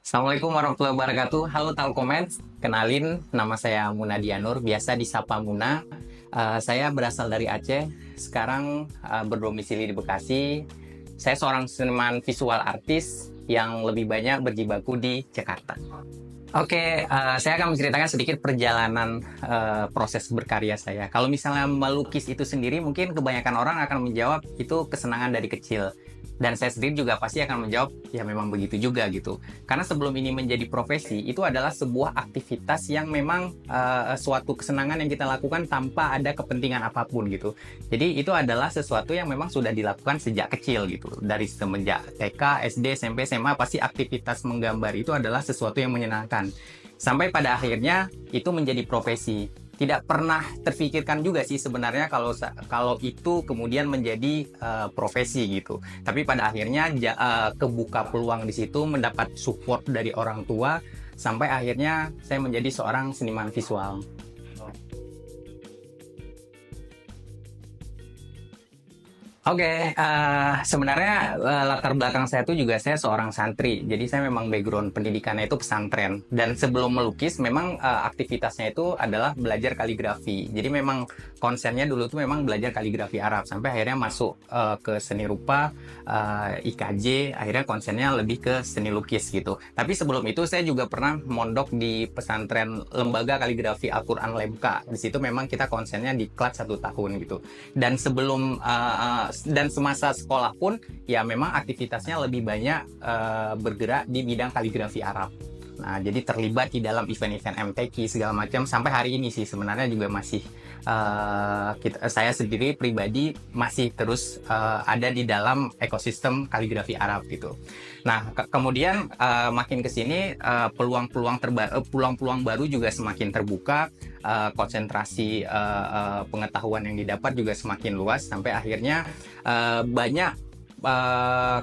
Assalamualaikum warahmatullahi wabarakatuh. Halo Talkomen, kenalin nama saya Munadianur, biasa disapa Muna. Saya berasal dari Aceh, sekarang berdomisili di Bekasi. Saya seorang seniman visual artis yang lebih banyak berjibaku di Jakarta. Oke, saya akan menceritakan sedikit perjalanan proses berkarya saya. Kalau misalnya melukis itu sendiri, mungkin kebanyakan orang akan menjawab itu kesenangan dari kecil. Dan saya sendiri juga pasti akan menjawab, ya memang begitu juga gitu. Karena sebelum ini menjadi profesi, itu adalah sebuah aktivitas yang memang suatu kesenangan yang kita lakukan tanpa ada kepentingan apapun gitu. Jadi itu adalah sesuatu yang memang sudah dilakukan sejak kecil gitu. Dari semenjak TK, SD, SMP, SMA, pasti aktivitas menggambar itu adalah sesuatu yang menyenangkan. Sampai pada akhirnya itu menjadi profesi. Tidak pernah terfikirkan juga sih sebenarnya kalau itu kemudian menjadi profesi gitu. Tapi pada akhirnya kebuka peluang di situ, mendapat support dari orang tua, sampai akhirnya saya menjadi seorang seniman visual. Oke, sebenarnya latar belakang saya tuh juga saya seorang santri. Jadi saya memang background pendidikannya itu pesantren. Dan sebelum melukis, memang aktivitasnya itu adalah belajar kaligrafi. Jadi memang konsennya dulu tuh memang belajar kaligrafi Arab. Sampai akhirnya masuk ke seni rupa, IKJ, akhirnya konsennya lebih ke seni lukis gitu. Tapi sebelum itu saya juga pernah mondok di pesantren lembaga kaligrafi Al-Quran Lemka. Di situ memang kita konsennya di kelas 1 tahun gitu. Dan dan semasa sekolah pun ya memang aktivitasnya lebih banyak bergerak di bidang kaligrafi Arab. Nah, jadi terlibat di dalam event-event MTQ segala macam sampai hari ini sih sebenarnya juga masih saya sendiri pribadi masih terus ada di dalam ekosistem kaligrafi Arab gitu. Nah, kemudian makin ke sini peluang-peluang baru juga semakin terbuka, konsentrasi pengetahuan yang didapat juga semakin luas sampai akhirnya banyak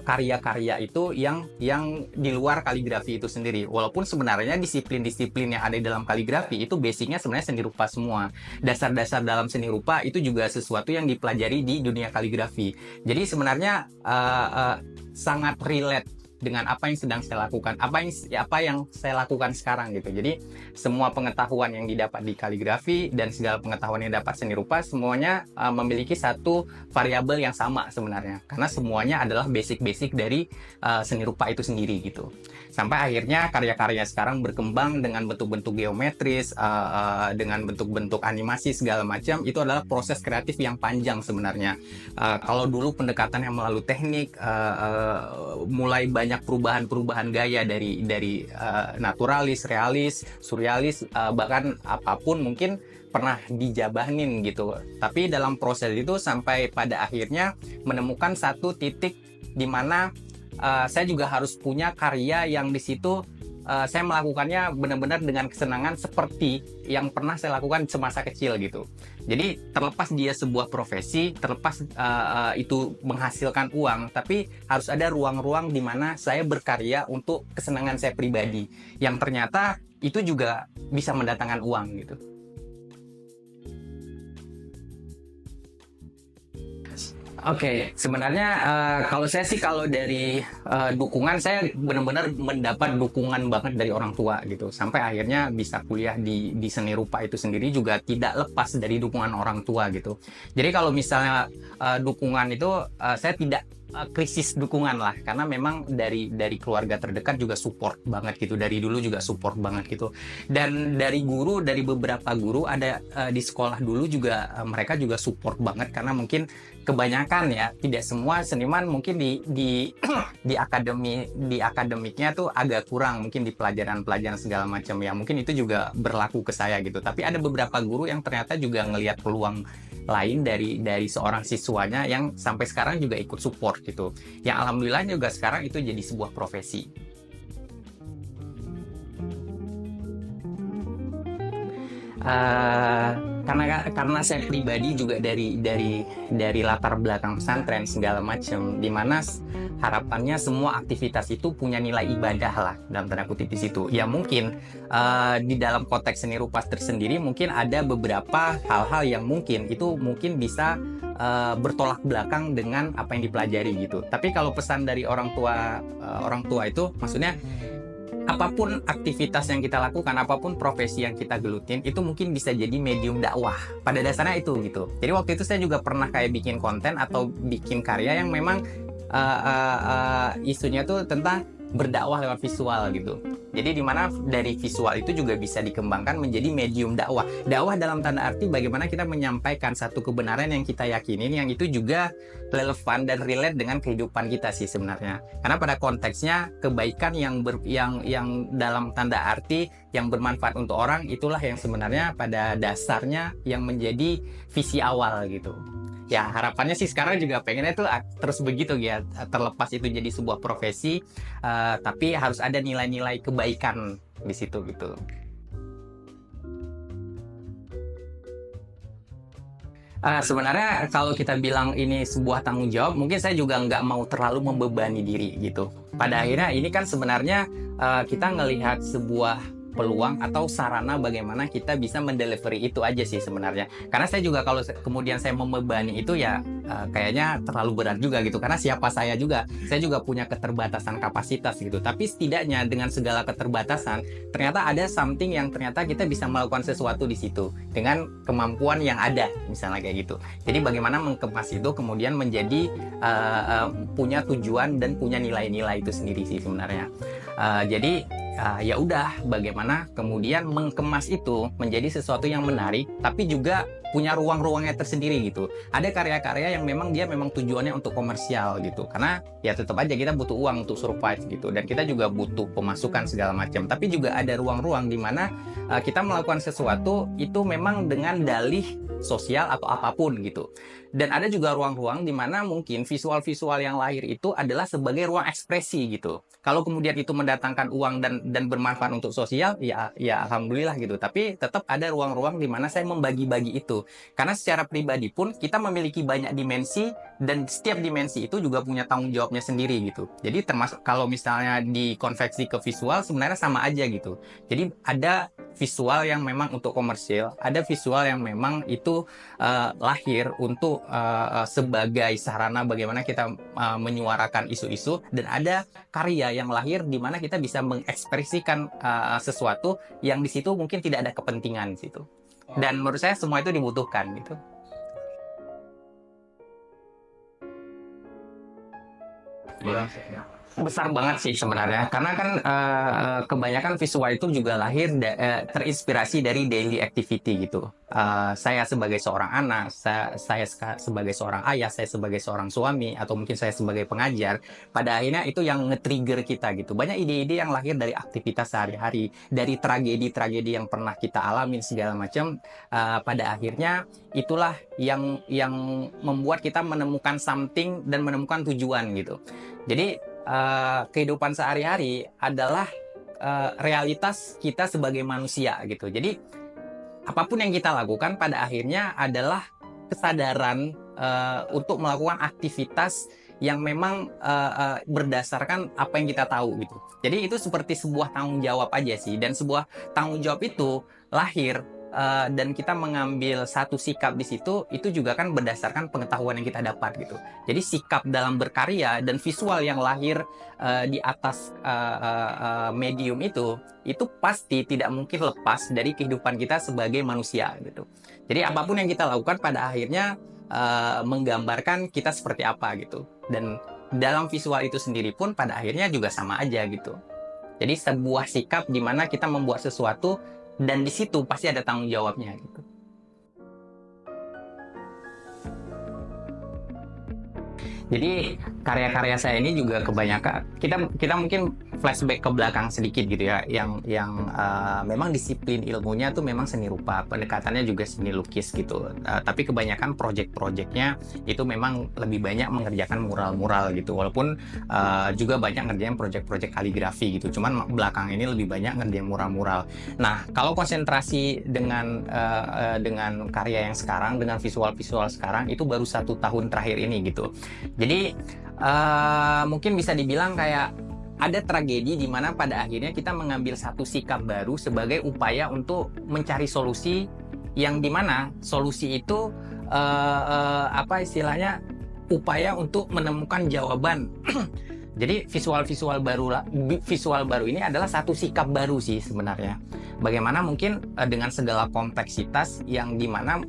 karya-karya itu yang di luar kaligrafi itu sendiri. Walaupun sebenarnya disiplin-disiplin yang ada di dalam kaligrafi itu basicnya sebenarnya seni rupa semua. Dasar-dasar dalam seni rupa itu juga sesuatu yang dipelajari di dunia kaligrafi. Jadi sebenarnya sangat relate dengan apa yang sedang saya lakukan, apa yang saya lakukan sekarang gitu. Jadi semua pengetahuan yang didapat di kaligrafi dan segala pengetahuan yang dapat seni rupa semuanya memiliki satu variabel yang sama sebenarnya, karena semuanya adalah basic-basic dari seni rupa itu sendiri gitu. Sampai akhirnya karya-karya sekarang berkembang dengan bentuk-bentuk geometris, dengan bentuk-bentuk animasi segala macam. Itu adalah proses kreatif yang panjang sebenarnya. Kalau dulu pendekatannya melalui teknik, mulai banyak perubahan-perubahan gaya dari naturalis, realis, surrealis, bahkan apapun mungkin pernah dijabanin gitu. Tapi dalam proses itu sampai pada akhirnya menemukan satu titik di mana saya juga harus punya karya yang di situ saya melakukannya benar-benar dengan kesenangan seperti yang pernah saya lakukan semasa kecil gitu. Jadi terlepas dia sebuah profesi, terlepas itu menghasilkan uang, tapi harus ada ruang-ruang di mana saya berkarya untuk kesenangan saya pribadi, yang ternyata itu juga bisa mendatangkan uang gitu. Oke, sebenarnya kalau saya sih kalau dari dukungan saya benar-benar mendapat dukungan banget dari orang tua gitu. Sampai akhirnya bisa kuliah di seni rupa itu sendiri juga tidak lepas dari dukungan orang tua gitu. Jadi kalau misalnya dukungan itu saya tidak krisis dukungan lah, karena memang dari keluarga terdekat juga support banget gitu, dari dulu juga support banget gitu, dan dari beberapa guru ada di sekolah dulu juga mereka juga support banget, karena mungkin kebanyakan ya tidak semua seniman mungkin di akademiknya tuh agak kurang mungkin di pelajaran-pelajaran segala macam ya, mungkin itu juga berlaku ke saya gitu. Tapi ada beberapa guru yang ternyata juga ngelihat peluang lain dari seorang siswanya yang sampai sekarang juga ikut support gitu. Yang alhamdulillah juga sekarang itu jadi sebuah profesi. Uh, karena saya pribadi juga dari latar belakang pesantren segala macam, dimana harapannya semua aktivitas itu punya nilai ibadah lah dalam tanda kutip di situ. Ya mungkin di dalam konteks seni rupa tersendiri mungkin ada beberapa hal-hal yang mungkin bisa bertolak belakang dengan apa yang dipelajari gitu. Tapi kalau pesan dari orang tua itu maksudnya apapun aktivitas yang kita lakukan, apapun profesi yang kita gelutin, itu mungkin bisa jadi medium dakwah. Pada dasarnya itu gitu. Jadi waktu itu saya juga pernah kayak bikin konten atau bikin karya yang memang isunya tuh tentang berdakwah lewat visual gitu. Jadi dimana dari visual itu juga bisa dikembangkan menjadi medium dakwah. Dakwah dalam tanda arti bagaimana kita menyampaikan satu kebenaran yang kita yakinin, yang itu juga relevan dan relate dengan kehidupan kita sih sebenarnya. Karena pada konteksnya kebaikan yang dalam tanda arti yang bermanfaat untuk orang, itulah yang sebenarnya pada dasarnya yang menjadi visi awal gitu. Ya harapannya sih sekarang juga pengennya tuh terus begitu ya, terlepas itu jadi sebuah profesi, tapi harus ada nilai-nilai kebaikan di situ gitu. Sebenarnya kalau kita bilang ini sebuah tanggung jawab, mungkin saya juga nggak mau terlalu membebani diri gitu. Pada akhirnya ini kan sebenarnya kita ngelihat sebuah peluang atau sarana bagaimana kita bisa mendelivery itu aja sih sebenarnya. Karena saya juga kalau kemudian saya membebani itu ya kayaknya terlalu berat juga gitu. Karena siapa saya juga punya keterbatasan kapasitas gitu. Tapi setidaknya dengan segala keterbatasan, ternyata ada something yang ternyata kita bisa melakukan sesuatu di situ dengan kemampuan yang ada, misalnya kayak gitu. Jadi bagaimana mengemas itu kemudian menjadi punya tujuan dan punya nilai-nilai itu sendiri sih sebenarnya. Jadi ya udah bagaimana kemudian mengemas itu menjadi sesuatu yang menarik tapi juga punya ruang-ruangnya tersendiri gitu. Ada karya-karya yang memang dia memang tujuannya untuk komersial gitu. Karena ya tetap aja kita butuh uang untuk survive gitu dan kita juga butuh pemasukan segala macam. Tapi juga ada ruang-ruang di mana kita melakukan sesuatu itu memang dengan dalih sosial atau apapun gitu. Dan ada juga ruang-ruang di mana mungkin visual-visual yang lahir itu adalah sebagai ruang ekspresi gitu. Kalau kemudian itu mendatangkan uang dan bermanfaat untuk sosial, ya alhamdulillah gitu. Tapi tetap ada ruang-ruang di mana saya membagi-bagi itu. Karena secara pribadi pun kita memiliki banyak dimensi dan setiap dimensi itu juga punya tanggung jawabnya sendiri gitu. Jadi termasuk kalau misalnya dikonveksi ke visual sebenarnya sama aja gitu. Jadi ada visual yang memang untuk komersil, ada visual yang memang itu lahir untuk sebagai sarana bagaimana kita menyuarakan isu-isu, dan ada karya yang lahir di mana kita bisa mengekspresikan sesuatu yang di situ mungkin tidak ada kepentingan di situ. Dan menurut saya semua itu dibutuhkan gitu. Besar banget sih sebenarnya, karena kan kebanyakan visual itu juga lahir terinspirasi dari daily activity gitu. Saya sebagai seorang anak, saya sebagai seorang ayah, saya sebagai seorang suami, atau mungkin saya sebagai pengajar, pada akhirnya itu yang nge-trigger kita gitu. Banyak ide-ide yang lahir dari aktivitas sehari-hari, dari tragedi-tragedi yang pernah kita alamin segala macam. Pada akhirnya itulah yang membuat kita menemukan something dan menemukan tujuan gitu. Jadi kehidupan sehari-hari adalah realitas kita sebagai manusia gitu. Jadi apapun yang kita lakukan pada akhirnya adalah kesadaran untuk melakukan aktivitas yang memang berdasarkan apa yang kita tahu gitu. Jadi itu seperti sebuah tanggung jawab aja sih, dan sebuah tanggung jawab itu lahir dan kita mengambil satu sikap di situ, itu juga kan berdasarkan pengetahuan yang kita dapat gitu. Jadi sikap dalam berkarya dan visual yang lahir di atas medium itu pasti tidak mungkin lepas dari kehidupan kita sebagai manusia gitu. Jadi apapun yang kita lakukan pada akhirnya menggambarkan kita seperti apa gitu. Dan dalam visual itu sendiri pun pada akhirnya juga sama aja gitu. Jadi sebuah sikap di mana kita membuat sesuatu dan di situ pasti ada tanggung jawabnya gitu. Jadi karya-karya saya ini juga kebanyakan kita mungkin flashback ke belakang sedikit gitu ya, yang memang disiplin ilmunya tuh memang seni rupa, pendekatannya juga seni lukis gitu. Tapi kebanyakan project-projectnya itu memang lebih banyak mengerjakan mural-mural gitu, walaupun juga banyak ngerjain project-project kaligrafi gitu. Cuman belakang ini lebih banyak ngerjain mural-mural. Nah, kalau konsentrasi dengan karya yang sekarang, dengan visual-visual sekarang, itu baru 1 tahun terakhir ini gitu. Jadi mungkin bisa dibilang kayak ada tragedi di mana pada akhirnya kita mengambil satu sikap baru sebagai upaya untuk mencari solusi, yang dimana solusi itu apa istilahnya, upaya untuk menemukan jawaban Jadi visual baru ini adalah satu sikap baru sih sebenarnya. Bagaimana mungkin dengan segala kompleksitas yang dimana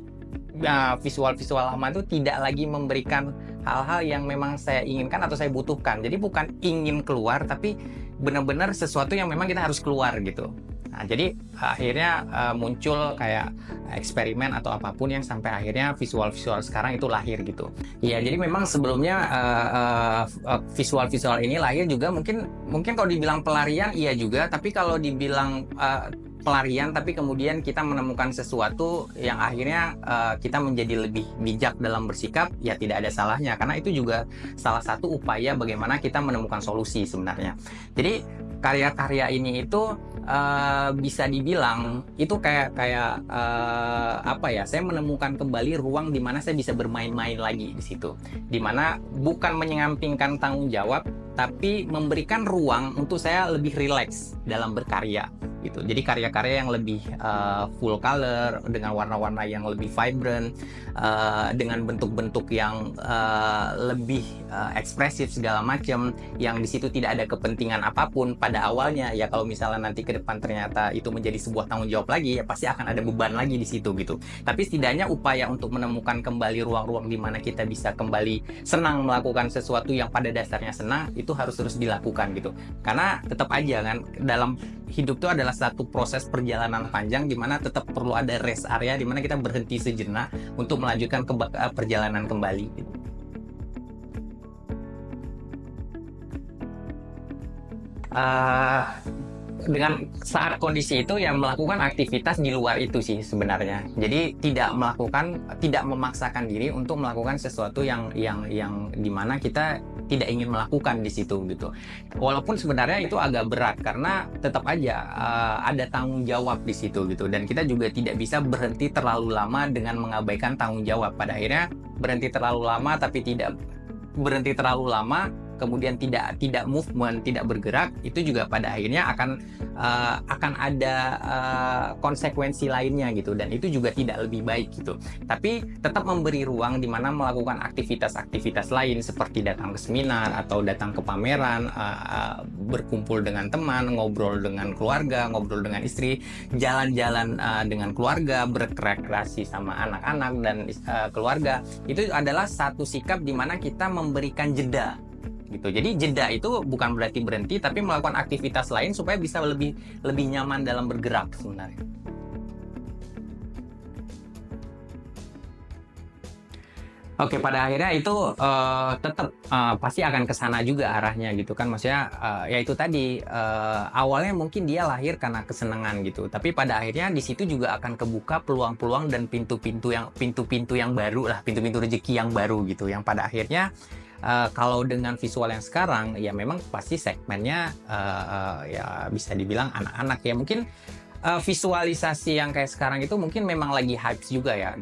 visual-visual lama itu tidak lagi memberikan hal-hal yang memang saya inginkan atau saya butuhkan. Jadi bukan ingin keluar, tapi benar-benar sesuatu yang memang kita harus keluar gitu. Nah, jadi akhirnya muncul kayak eksperimen atau apapun yang sampai akhirnya visual-visual sekarang itu lahir gitu. Iya, jadi memang sebelumnya visual-visual ini lahir juga mungkin kalau dibilang pelarian iya juga, tapi kalau dibilang pelarian tapi kemudian kita menemukan sesuatu yang akhirnya kita menjadi lebih bijak dalam bersikap, ya tidak ada salahnya, karena itu juga salah satu upaya bagaimana kita menemukan solusi sebenarnya. Jadi karya-karya ini itu bisa dibilang itu kayak apa ya, saya menemukan kembali ruang di mana saya bisa bermain-main lagi di situ, di mana bukan menyampingkan tanggung jawab tapi memberikan ruang untuk saya lebih rileks dalam berkarya gitu. Jadi karya-karya yang lebih full color, dengan warna-warna yang lebih vibrant, dengan bentuk-bentuk yang lebih ekspresif segala macam, yang di situ tidak ada kepentingan apapun pada awalnya. Ya kalau misalnya nanti ke depan ternyata itu menjadi sebuah tanggung jawab lagi, ya pasti akan ada beban lagi di situ gitu. Tapi setidaknya upaya untuk menemukan kembali ruang-ruang di mana kita bisa kembali senang melakukan sesuatu yang pada dasarnya senang, itu harus terus dilakukan gitu. Karena tetap aja kan dalam hidup itu adalah satu proses perjalanan panjang di mana tetap perlu ada rest area di mana kita berhenti sejenak untuk melanjutkan perjalanan kembali gitu. Dengan saat kondisi itu ya melakukan aktivitas di luar itu sih sebenarnya. Jadi tidak memaksakan diri untuk melakukan sesuatu yang dimana kita tidak ingin melakukan di situ gitu. Walaupun sebenarnya itu agak berat karena tetap aja ada tanggung jawab di situ gitu, dan kita juga tidak bisa berhenti terlalu lama dengan mengabaikan tanggung jawab. Pada akhirnya berhenti terlalu lama tapi tidak berhenti terlalu lama kemudian tidak movement, tidak bergerak, itu juga pada akhirnya akan ada konsekuensi lainnya gitu, dan itu juga tidak lebih baik gitu. Tapi tetap memberi ruang di mana melakukan aktivitas-aktivitas lain seperti datang ke seminar atau datang ke pameran, berkumpul dengan teman, ngobrol dengan keluarga, ngobrol dengan istri, jalan-jalan dengan keluarga, berrekreasi sama anak-anak dan keluarga. Itu adalah satu sikap di mana kita memberikan jeda gitu. Jadi jeda itu bukan berarti berhenti, tapi melakukan aktivitas lain supaya bisa lebih nyaman dalam bergerak sebenarnya. Oke, pada akhirnya itu tetap pasti akan ke sana juga arahnya gitu kan. Maksudnya ya itu tadi awalnya mungkin dia lahir karena kesenangan gitu. Tapi pada akhirnya di situ juga akan kebuka peluang-peluang dan pintu-pintu yang baru lah, pintu-pintu rezeki yang baru gitu. Yang pada akhirnya kalau dengan visual yang sekarang ya memang pasti segmennya ya bisa dibilang anak-anak ya. Mungkin visualisasi yang kayak sekarang itu mungkin memang lagi hype juga ya,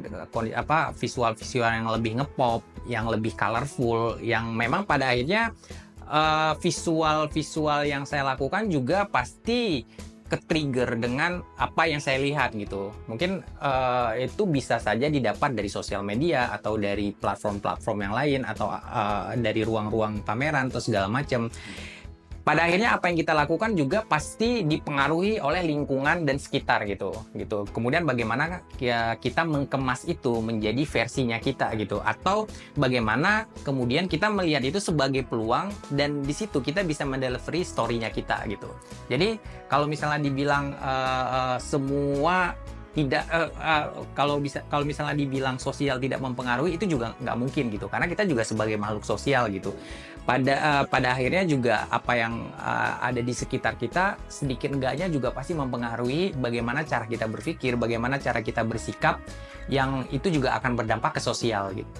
visual-visual yang lebih ngepop, yang lebih colorful, yang memang pada akhirnya visual-visual yang saya lakukan juga pasti ke-trigger dengan apa yang saya lihat gitu. Mungkin itu bisa saja didapat dari sosial media atau dari platform-platform yang lain atau dari ruang-ruang pameran atau segala macam. Pada akhirnya apa yang kita lakukan juga pasti dipengaruhi oleh lingkungan dan sekitar gitu. Kemudian bagaimana kita mengemas itu menjadi versinya kita gitu, atau bagaimana kemudian kita melihat itu sebagai peluang dan di situ kita bisa mendelivery story-nya kita gitu. Jadi kalau misalnya dibilang semua tidak kalau misalnya dibilang sosial tidak mempengaruhi, itu juga nggak mungkin gitu, karena kita juga sebagai makhluk sosial gitu. Pada akhirnya juga apa yang ada di sekitar kita sedikit enggaknya juga pasti mempengaruhi bagaimana cara kita berpikir, bagaimana cara kita bersikap, yang itu juga akan berdampak ke sosial gitu.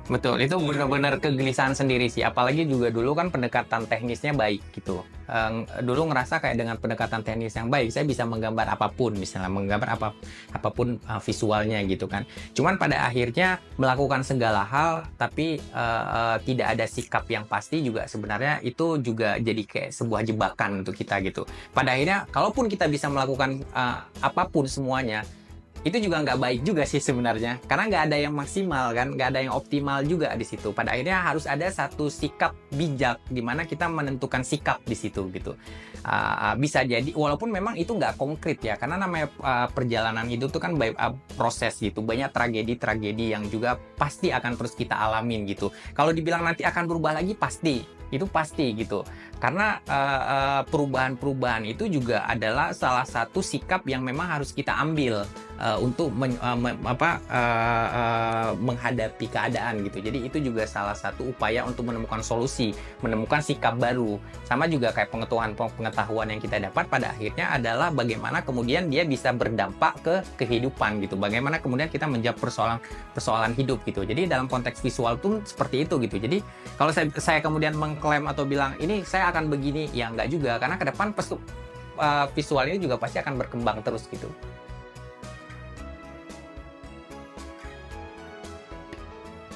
Betul, itu benar-benar kegelisahan sendiri sih. Apalagi juga dulu kan pendekatan teknisnya baik gitu. Dulu ngerasa kayak dengan pendekatan teknis yang baik, saya bisa menggambar apapun, misalnya menggambar apapun visualnya gitu kan. Cuman pada akhirnya melakukan segala hal, tapi tidak ada sikap yang pasti juga sebenarnya itu juga jadi kayak sebuah jebakan untuk kita gitu. Pada akhirnya, kalaupun kita bisa melakukan apapun semuanya, itu juga nggak baik juga sih sebenarnya, karena nggak ada yang maksimal kan, nggak ada yang optimal juga di situ. Pada akhirnya harus ada satu sikap bijak di mana kita menentukan sikap di situ gitu. Bisa jadi walaupun memang itu nggak konkret ya, karena namanya perjalanan hidup itu kan proses gitu, banyak tragedi-tragedi yang juga pasti akan terus kita alamin gitu. Kalau dibilang nanti akan berubah lagi, pasti itu pasti gitu, karena perubahan-perubahan itu juga adalah salah satu sikap yang memang harus kita ambil untuk menghadapi keadaan gitu. Jadi itu juga salah satu upaya untuk menemukan solusi, menemukan sikap baru. Sama juga kayak pengetahuan yang kita dapat pada akhirnya adalah bagaimana kemudian dia bisa berdampak ke kehidupan gitu. Bagaimana kemudian kita menjawab persoalan hidup gitu. Jadi dalam konteks visual tuh seperti itu gitu. Jadi kalau saya kemudian mengklaim atau bilang ini saya akan begini, ya enggak juga, karena ke depan visual ini juga pasti akan berkembang terus gitu.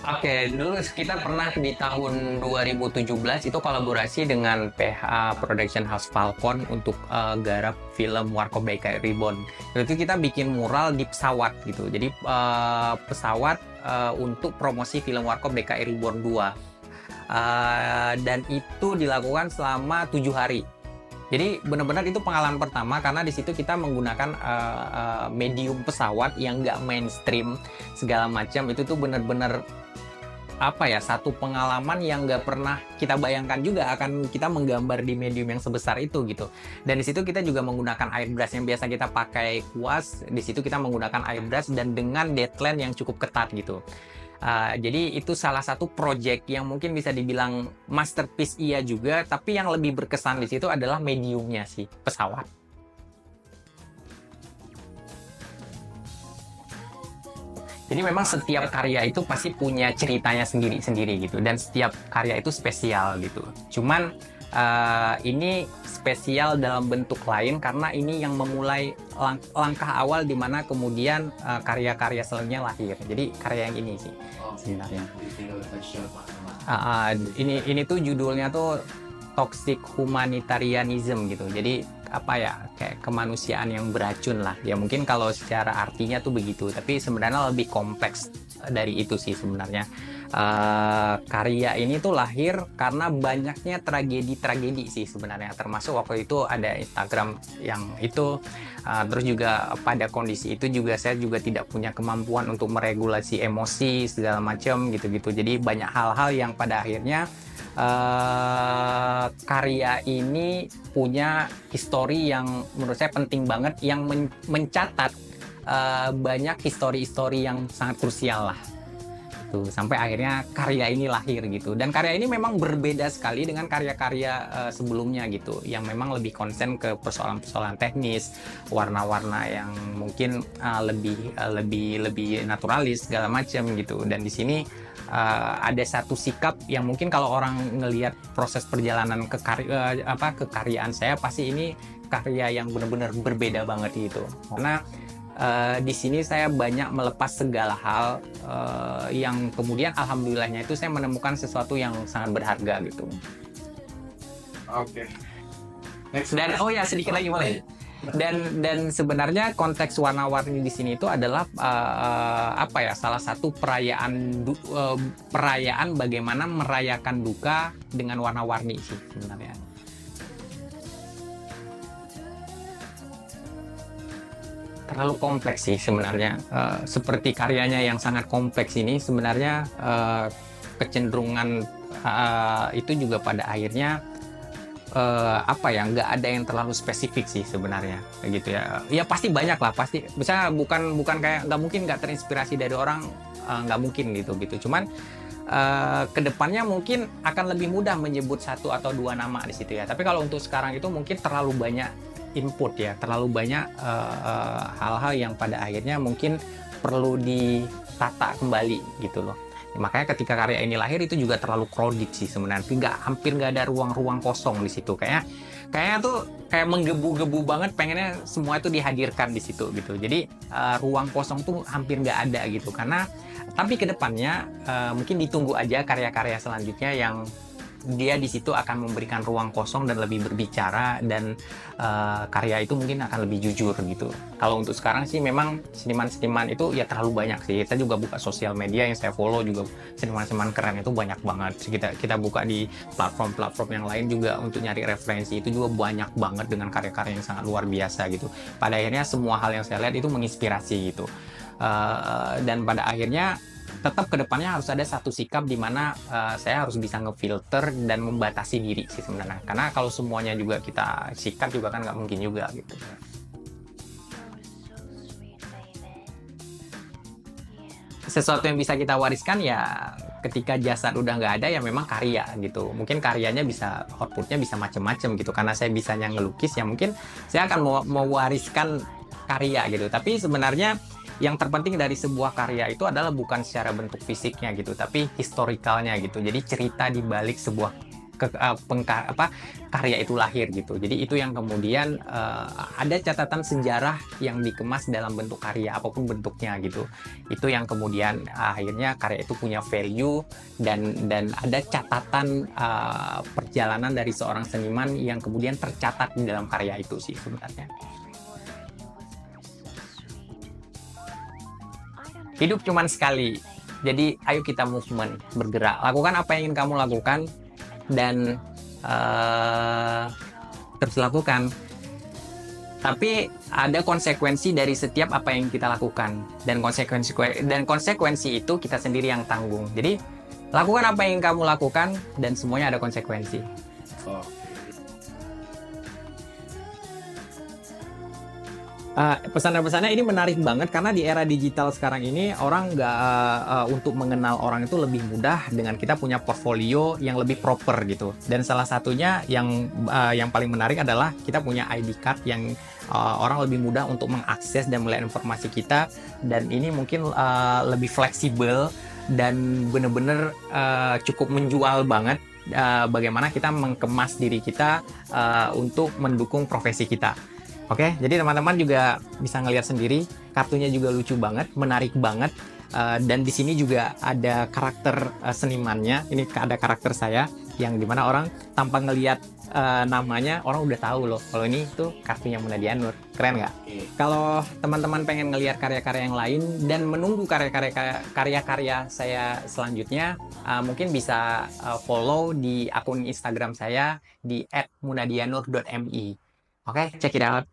Oke, dulu kita pernah di tahun 2017 itu kolaborasi dengan PH Production House Falcon untuk garap film Warkop DKI Reborn. Itu kita bikin mural di pesawat gitu. Jadi pesawat untuk promosi film Warkop DKI Reborn 2. Dan itu dilakukan selama 7 hari. Jadi benar-benar itu pengalaman pertama, karena di situ kita menggunakan medium pesawat yang nggak mainstream segala macam. Itu tuh benar-benar satu pengalaman yang nggak pernah kita bayangkan juga akan kita menggambar di medium yang sebesar itu gitu. Dan di situ kita juga menggunakan airbrush yang biasa kita pakai kuas. Di situ kita menggunakan airbrush dan dengan deadline yang cukup ketat gitu. Jadi itu salah satu project yang mungkin bisa dibilang masterpiece iya juga, tapi yang lebih berkesan di situ adalah mediumnya sih, pesawat. Jadi memang setiap karya itu pasti punya ceritanya sendiri-sendiri gitu, dan setiap karya itu spesial gitu. Cuman ini spesial dalam bentuk lain karena ini yang memulai langkah awal di mana kemudian karya-karya selanjutnya lahir. Jadi karya yang ini sih sebenarnya. Ini tuh judulnya tuh Toxic Humanitarianism gitu. Jadi kayak kemanusiaan yang beracun lah ya, mungkin kalau secara artinya tuh begitu, tapi sebenarnya lebih kompleks dari itu sih sebenarnya. Karya ini tuh lahir karena banyaknya tragedi sih sebenarnya, termasuk waktu itu ada Instagram yang itu, terus juga pada kondisi itu juga saya juga tidak punya kemampuan untuk meregulasi emosi segala macam gitu-gitu. Jadi banyak hal-hal yang pada akhirnya karya ini punya histori yang menurut saya penting banget, yang mencatat banyak histori-histori yang sangat krusial lah tuh, sampai akhirnya karya ini lahir gitu. Dan karya ini memang berbeda sekali dengan karya-karya sebelumnya gitu, yang memang lebih konsen ke persoalan-persoalan teknis, warna-warna yang mungkin lebih naturalis segala macam gitu. Dan di sini ada satu sikap yang mungkin kalau orang ngelihat proses perjalanan kekaryaan saya, pasti ini karya yang benar-benar berbeda banget gitu. Karena di sini saya banyak melepas segala hal yang kemudian alhamdulillahnya itu saya menemukan sesuatu yang sangat berharga gitu. Oke. Dan sedikit lagi boleh. Dan sebenarnya konteks warna-warni di sini itu adalah salah satu perayaan bagaimana merayakan duka dengan warna-warni sih sebenarnya. Terlalu kompleks sih sebenarnya. Seperti karyanya yang sangat kompleks ini sebenarnya kecenderungan itu juga pada akhirnya nggak ada yang terlalu spesifik sih sebenarnya gitu ya. Ya pasti banyak lah, pasti misalnya bukan kayak nggak mungkin nggak terinspirasi dari orang, nggak mungkin gitu. Cuman kedepannya mungkin akan lebih mudah menyebut 1 atau 2 nama di situ ya. Tapi kalau untuk sekarang itu mungkin terlalu banyak input ya, terlalu banyak hal-hal yang pada akhirnya mungkin perlu ditata kembali gitu loh. Makanya ketika karya ini lahir itu juga terlalu crowded sih sebenarnya, hampir nggak ada ruang-ruang kosong di situ. Kayaknya tuh kayak menggebu-gebu banget, pengennya semua itu dihadirkan di situ gitu. Jadi ruang kosong tuh hampir nggak ada gitu. Tapi kedepannya mungkin ditunggu aja karya-karya selanjutnya yang dia di situ akan memberikan ruang kosong dan lebih berbicara, dan karya itu mungkin akan lebih jujur gitu. Kalau untuk sekarang sih memang seniman-seniman itu ya terlalu banyak sih. Kita juga buka sosial media yang saya follow juga, seniman-seniman keren itu banyak banget. Kita buka di platform-platform yang lain juga untuk nyari referensi, itu juga banyak banget dengan karya-karya yang sangat luar biasa gitu. Pada akhirnya semua hal yang saya lihat itu menginspirasi gitu. Dan pada akhirnya tetap kedepannya harus ada satu sikap di mana saya harus bisa ngefilter dan membatasi diri sih sebenarnya. Karena kalau semuanya juga kita sikat juga kan nggak mungkin juga gitu. Sesuatu yang bisa kita wariskan ya ketika jasad udah nggak ada ya memang karya gitu. Mungkin karyanya bisa, outputnya bisa macam-macam gitu. Karena saya bisanya ngelukis ya mungkin saya akan mewariskan karya gitu. Tapi sebenarnya yang terpenting dari sebuah karya itu adalah bukan secara bentuk fisiknya gitu, tapi historikalnya gitu. Jadi cerita di balik sebuah karya itu lahir gitu. Jadi itu yang kemudian ada catatan sejarah yang dikemas dalam bentuk karya apapun bentuknya gitu. Itu yang kemudian akhirnya karya itu punya value, dan ada catatan perjalanan dari seorang seniman yang kemudian tercatat di dalam karya itu sih sebenarnya. Hidup cuman sekali, jadi ayo kita movement, bergerak, lakukan apa yang ingin kamu lakukan, dan terus lakukan. Tapi ada konsekuensi dari setiap apa yang kita lakukan, dan konsekuensi itu kita sendiri yang tanggung. Jadi lakukan apa yang kamu lakukan, dan semuanya ada konsekuensi. Pesan-pesannya ini menarik banget karena di era digital sekarang ini orang nggak untuk mengenal orang itu lebih mudah dengan kita punya portfolio yang lebih proper gitu. Dan salah satunya yang paling menarik adalah kita punya ID card yang orang lebih mudah untuk mengakses dan melihat informasi kita, dan ini mungkin lebih fleksibel dan benar-benar cukup menjual banget bagaimana kita mengemas diri kita untuk mendukung profesi kita. Oke, jadi teman-teman juga bisa ngelihat sendiri, kartunya juga lucu banget, menarik banget, dan di sini juga ada karakter senimannya. Ini ada karakter saya yang dimana orang tanpa ngelihat namanya orang udah tahu loh kalau ini tuh kartunya Munadianur. Keren nggak? Kalau teman-teman pengen ngelihat karya-karya yang lain dan menunggu karya-karya saya selanjutnya, mungkin bisa follow di akun Instagram saya di @munadianur.mi. Oke, check it out.